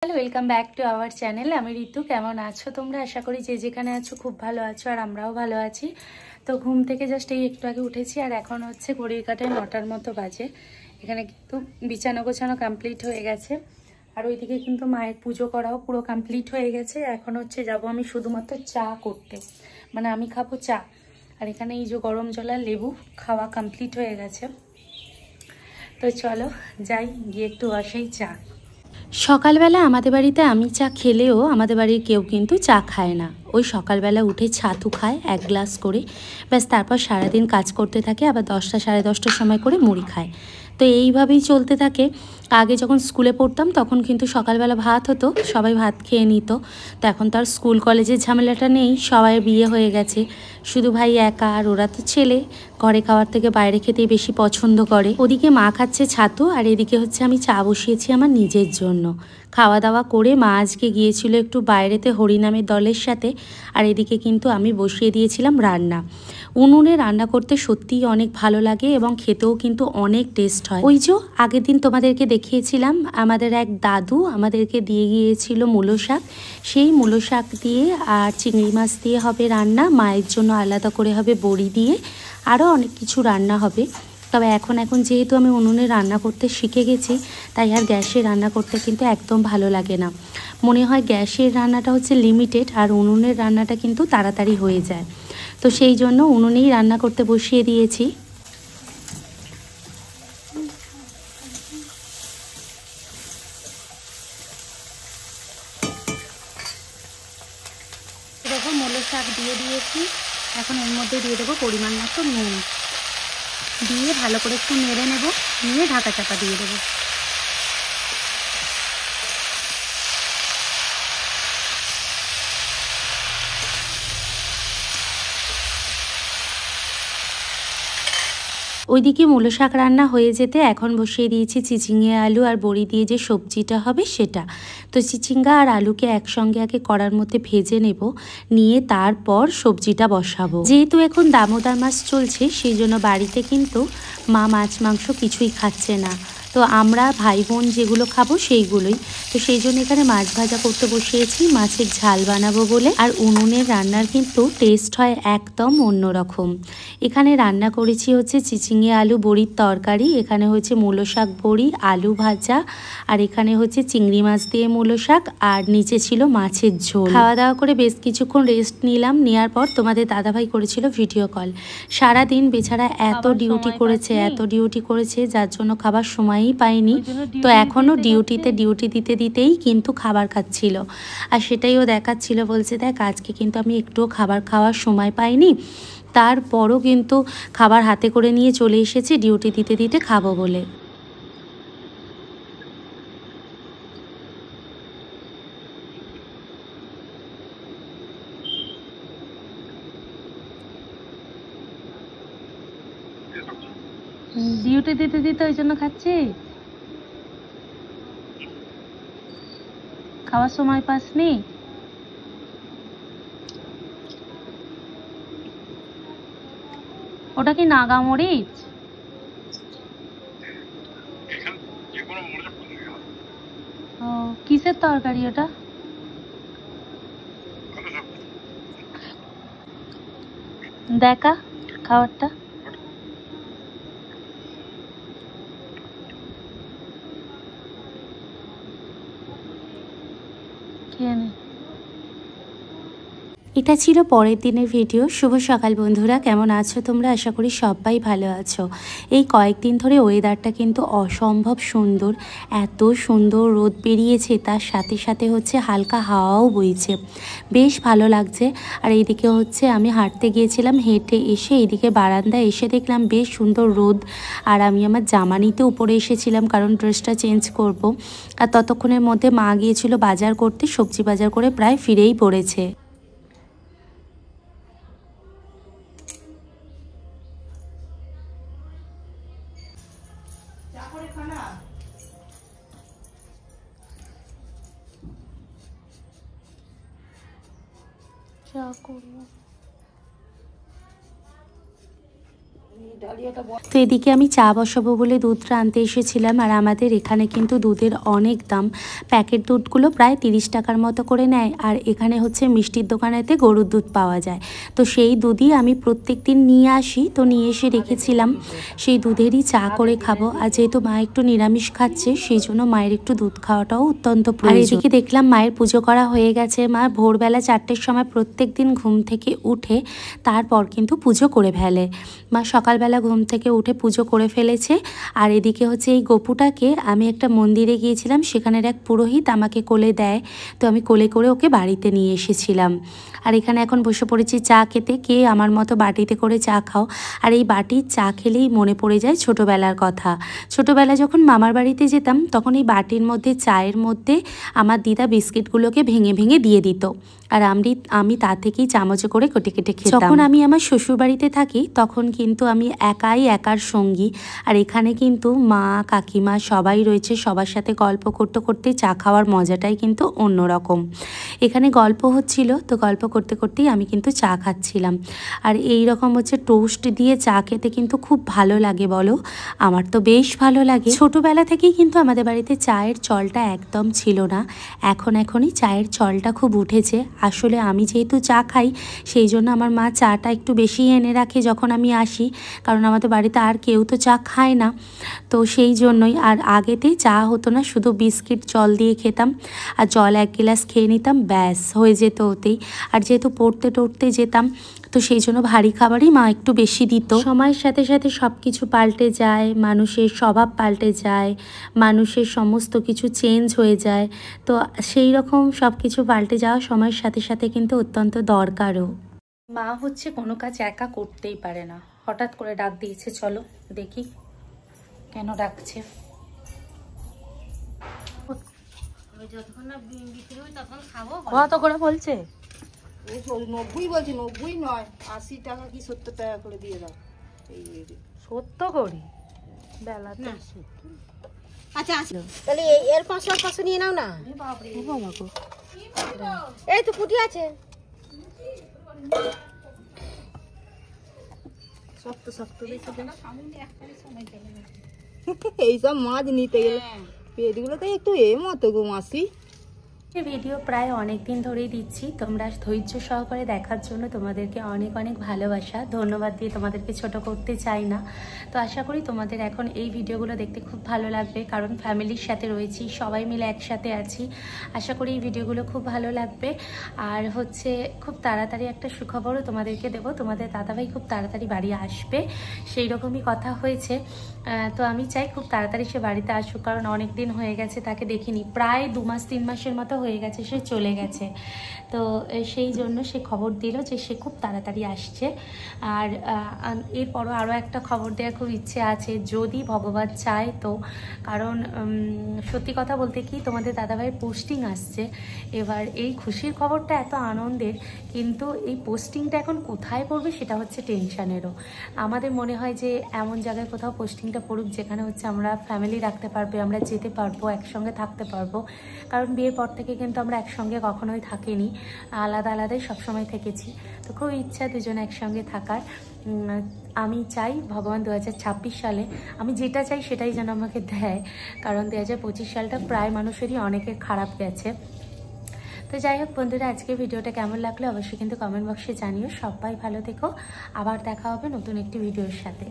Hello, welcome back to our channel. আমি ঋতু। কেমন আছো তোমরা? আশা করি যে যেখানে আছো খুব ভালো আছো, আর আমরাও ভালো আছি। তো ঘুম থেকে জাস্ট এই একটু আগে উঠেছি, আর এখন হচ্ছে ঘড়ির কাঁটায় 9টার মতো বাজে। এখানে কিন্তু বিছানা গোছানো কমপ্লিট হয়ে গেছে, আর ওইদিকে কিন্তু মায়ের পুজো করাও পুরো কমপ্লিট হয়ে গেছে। এখন হচ্ছে যাব আমি শুধুমাত্র চা করতে, মানে আমি খাবো চা। আর এখানে এই যে গরম জল আর লেবু খাওয়া কমপ্লিট হয়ে গেছে। তো চলো যাই, গিয়ে একটু বসাই চা। সকালবেলা আমাদের বাড়িতে আমি চা খেলেও আমাদের বাড়ির কেউ কিন্তু চা খায় না। ওই সকালবেলা উঠে ছাতু খায় 1 গ্লাস করে, ব্যাস। তারপর সারাদিন কাজ করতে থাকে, আবার 10টা সাড়ে 10টার সময় করে মুড়ি খায়। তো এইভাবেই চলতে থাকে। আগে যখন স্কুলে পড়তাম তখন কিন্তু সকালবেলা ভাত হতো, সবাই ভাত খেয়ে নিত। তো এখন তো আর স্কুল কলেজের ঝামেলাটা নেই, সবাই বিয়ে হয়ে গেছে, শুধু ভাই একা। আর ওরা তো ছেলে, ঘরে খাওয়ার থেকে বাইরে খেতেই বেশি পছন্দ করে। ওদিকে মা খাচ্ছে ছাতু, আর এদিকে হচ্ছে আমি চা বসিয়েছি আমার নিজের জন্য। খাওয়া দাওয়া করে মা আজকে গিয়েছিল একটু বাইরেতে হরিনামের দলের সাথে, আর এদিকে কিন্তু আমি বসিয়ে দিয়েছিলাম রান্না। উনুনে রান্না করতে সত্যিই অনেক ভালো লাগে এবং খেতেও কিন্তু অনেক টেস্ট হয়। ওই যে আগের দিন তোমাদেরকে দেখিয়েছিলাম, আমাদের এক দাদু আমাদেরকে দিয়ে গিয়েছিল মূলো শাক। সেই মূলো শাক দিয়ে আর চিংড়ি মাছ দিয়ে হবে রান্না, মায়ের জন্য আলাদা করে হবে বড়ি দিয়ে, আরও অনেক কিছু রান্না হবে। তবে এখন যেহেতু আমি উনুনে রান্না করতে শিখে গেছি, তাই আর গ্যাসে রান্না করতে কিন্তু একদম ভালো লাগে না। মনে হয় গ্যাসের রান্নাটা হচ্ছে লিমিটেড, আর উনুনের রান্নাটা কিন্তু তাড়াতাড়ি হয়ে যায়। তো সেই জন্য উনুনেই রান্না করতে বসিয়ে দিয়েছি। দেখো মূলো শাক দিয়ে দিয়েছি। এখন এর মধ্যে দিয়ে দেবো পরিমাণ মতো নুন, দিয়ে ভালো করে একটু নেড়ে নেব, নিয়ে ঢাকা চাপা দিয়ে দেবো। ওইদিকে মূলো শাক রান্না হয়ে যেতে এখন বসিয়ে দিয়েছি চিচিঙ্গা আলু আর বড়ি দিয়ে যে সবজিটা হবে সেটা। তো চিচিঙ্গা আর আলুকে একসঙ্গে আগে কড়ার মধ্যে ভেজে নেব, নিয়ে তারপর সবজিটা বসাবো। যেহেতু এখন দামোদর মাছ চলছে, সেই জন্য বাড়িতে কিন্তু মা মাছ মাংস কিছুই খাচ্ছে না। তো আমরা ভাই বোন যেগুলো খাবো সেইগুলোই। তো সেই জন্য এখানে মাছ ভাজা করতে বসিয়েছি, মাছের ঝাল বানাবো বলে। আর উনুনের রান্নার কিন্তু টেস্ট হয় একদম অন্যরকম। এখানে রান্না করেছি হচ্ছে চিচিঙ্গা আলু বড়ির তরকারি, এখানে হচ্ছে মূলো শাক বড়ি আলু ভাজা, আর এখানে হচ্ছে চিংড়ি মাছ দিয়ে মূলো শাক, আর নিচে ছিল মাছের ঝোল। খাওয়া দাওয়া করে বেশ কিছুক্ষণ রেস্ট নিলাম, নেওয়ার পর তোমাদের দাদাভাই করেছিল ভিডিও কল। সারাদিন বেচারা এত ডিউটি করেছে, যার জন্য খাবার সময়ই পাইনি। তো এখনও ডিউটি দিতে দিতেই কিন্তু খাবার খাচ্ছিল, আর সেটাই ও দেখাচ্ছিল, বলছে দেখ আজকে কিন্তু আমি একটুও খাবার খাওয়ার সময় পাইনি, তারপরও কিন্তু খাবার হাতে করে নিয়ে চলে এসেছি ডিউটি দিতে দিতে খাবো বলে। ডিউটি দিতে দিতে ওই জন্য খাচ্ছি, খাওয়ার সময় পাসনি। ওটা কি নাগা মরিচ? ও, কিসের তরকারি ওটা? দেখা খাবারটা। খেয়ে নে। এটা ছিল পরের দিনের ভিডিও। শুভ সকাল বন্ধুরা, কেমন আছো তোমরা? আশা করি সবাই ভালো আছো। এই কয়েকদিন ধরে ওয়েদারটা কিন্তু অসম্ভব সুন্দর, এত সুন্দর রোদ বেরিয়েছে, তার সাথে সাথে হচ্ছে হালকা হাওয়াও বইছে, বেশ ভালো লাগছে। আর এইদিকে হচ্ছে আমি হাঁটতে গিয়েছিলাম, হেঁটে এসে এইদিকে বারান্দায় এসে দেখলাম বেশ সুন্দর রোদ, আর আমি আমার জামা নিতে উপরে এসেছিলাম কারণ ড্রেসটা চেঞ্জ করব। আর ততক্ষণের মধ্যে মা গিয়েছিল বাজার করতে, সবজি বাজার করে প্রায় ফিরেই পড়েছে। চা করবো। তো এদিকে আমি চা বসাবো বলে দুধটা আনতে এসেছিলাম, আর আমাদের এখানে কিন্তু দুধের অনেক দাম। প্যাকেট দুধগুলো প্রায় 30 টাকার মতো করে নেয়, আর এখানে হচ্ছে মিষ্টির দোকানেতে গরুর দুধ পাওয়া যায়। তো সেই দুধই আমি প্রত্যেক দিন নিয়ে আসি, তো নিয়ে এসে রেখেছিলাম, সেই দুধেরই চা করে খাবো। আর যেহেতু মা একটু নিরামিষ খাচ্ছে, সেই জন্য মায়ের একটু দুধ খাওয়াটাও অত্যন্ত প্রয়োজন। আর এদিকে দেখলাম মায়ের পুজো করা হয়ে গেছে। মা ভোরবেলা 4টের সময় প্রত্যেক দিন ঘুম থেকে উঠে তারপর কিন্তু পুজো করে ফেলে। মা সকালবেলা ঘুম থেকে উঠে পুজো করে ফেলেছে। আর এদিকে হচ্ছে এই গপুটাকে আমি একটা মন্দিরে গিয়েছিলাম, সেখানের এক পুরোহিত আমাকে কোলে দেয়, তো আমি কোলে করে ওকে বাড়িতে নিয়ে এসেছিলাম। আর এখানে এখন বসে পড়েছি চা খেতে। কে আমার মতো বাটিতে করে চা খাও? আর এই বাটির চা খেলেই মনে পড়ে যায় ছোটোবেলার কথা। ছোটোবেলা যখন মামার বাড়িতে যেতাম, তখন এই বাটির মধ্যে চায়ের মধ্যে আমার দিদা বিস্কিটগুলোকে ভেঙে ভেঙে দিয়ে দিত, আর আমি তা থেকেই চামচে করে কেটে কেটে খেতাম। যখন আমি আমার শ্বশুরবাড়িতে থাকি, তখন কিন্তু আমি একার সঙ্গী। আর এখানে কিন্তু মা কাকিমা সবাই রয়েছে, সবার সাথে গল্প করতে করতে চা খাওয়ার মজাটাই কিন্তু অন্যরকম। এখানে গল্প হচ্ছিল, তো গল্প করতে করতেই আমি কিন্তু চা খাচ্ছিলাম। আর এই রকম হচ্ছে টোস্ট দিয়ে চা খেতে কিন্তু খুব ভালো লাগে, বলো? আমার তো বেশ ভালো লাগে। ছোটোবেলা থেকেই কিন্তু আমাদের বাড়িতে চায়ের চলটা একদম ছিল না, এখনই চায়ের চলটা খুব উঠেছে। আসলে আমি যেহেতু চা খাই, সেই জন্য আমার মা চাটা একটু বেশি এনে রাখে যখন আমি আসি, কারণ আমাদের বাড়িতে আর কেউ তো চা খায় না, তো সেই জন্যই। আর আগেতেই চা হতো না, শুধু বিস্কিট জল দিয়ে খেতাম, আর জল 1 গ্লাস খেয়ে নিতাম, ব্যাস হয়ে যেত ওতেই। আর যেহেতু পড়তে টড়তে যেতাম, তো সেই জন্য ভারী খাবারই মা একটু বেশি দিত। সময়ের সাথে সাথে সব কিছু পাল্টে যায়, মানুষের স্বভাব পাল্টে যায়, মানুষের সমস্ত কিছু চেঞ্জ হয়ে যায়। তো সেই রকম সব কিছু পাল্টে যাওয়া সময়ের সাথে সাথে কিন্তু অত্যন্ত দরকারও। মা হচ্ছে কোনো কাজ একা করতেই পারে না, হঠাৎ করে ডাক দিয়েছে, চলো দেখি কেন ডাকছে। কত করে বলছে? 90 বলছি, 90 নয়, 80 টাকা কি 70 টাকা করে দিয়ে দাও। 70 করি বেলা তো। আচ্ছা তাহলে এর 500 নিয়ে নাও না। এই তো পুঁটি আছে, শক্ত এইসব মাছ নিতে গেলে পেটগুলো তো একটু মতো গো মাসি। ভিডিও প্রায় অনেক দিন ধরেই দিচ্ছি, তোমরা ধৈর্য সহকারে দেখার জন্য তোমাদেরকে অনেক অনেক ভালোবাসা, ধন্যবাদ দিয়ে তোমাদেরকে ছোট করতে চাই না। তো আশা করি তোমাদের এখন এই ভিডিওগুলো দেখতে খুব ভালো লাগবে, কারণ ফ্যামিলির সাথে রয়েছি, সবাই মিলে একসাথে আছি। আশা করি এই ভিডিওগুলো খুব ভালো লাগবে। আর হচ্ছে খুব তাড়াতাড়ি একটা সুখবরও তোমাদেরকে দেবো, তোমাদের দাদাভাই খুব তাড়াতাড়ি বাড়ি আসবে, সেই রকমই কথা হয়েছে। তো আমি চাই খুব তাড়াতাড়ি সে বাড়িতে আসুক, কারণ অনেক দিন হয়ে গেছে তাকে দেখিনি, প্রায় 2 মাস 3 মাসের মতো হয়ে গেছে সে চলে গেছে। তো সেই জন্য সে খবর দিল যে সে খুব তাড়াতাড়ি আসছে। আর এরপরও আরও একটা খবর দেওয়ার খুব ইচ্ছে আছে, যদি ভগবান চায় তো। কারণ সত্যি কথা বলতে কি, তোমাদের দাদাভাইয়ের পোস্টিং আসছে। এবার এই খুশির খবরটা এত আনন্দের, কিন্তু এই পোস্টিংটা এখন কোথায় পড়বে সেটা হচ্ছে টেনশানেরও। আমাদের মনে হয় যে এমন জায়গায় কোথাও পোস্টিংটা পড়ুক যেখানে হচ্ছে আমরা ফ্যামিলি রাখতে পারবে, আমরা যেতে পারবো, একসঙ্গে থাকতে পারবো। কারণ বিয়ের পর থেকে কিন্তু আমরা একসঙ্গে কখনোই থাকিনি, আলাদা আলাদাই সবসময় থেকেছি। তো খুব ইচ্ছা দুজনে একসঙ্গে থাকার। আমি চাই ভগবান 2026 সালে আমি যেটা চাই সেটাই যেন আমাকে দেয়, কারণ 2025 সালটা প্রায় মানুষেরই অনেকের খারাপ গেছে। তো যাই হোক বন্ধুরা, আজকে ভিডিওটা কেমন লাগলো অবশ্যই কিন্তু কমেন্ট বক্সে জানিও। সবাই ভালো থেকো, আবার দেখা হবে নতুন একটি ভিডিওর সাথে।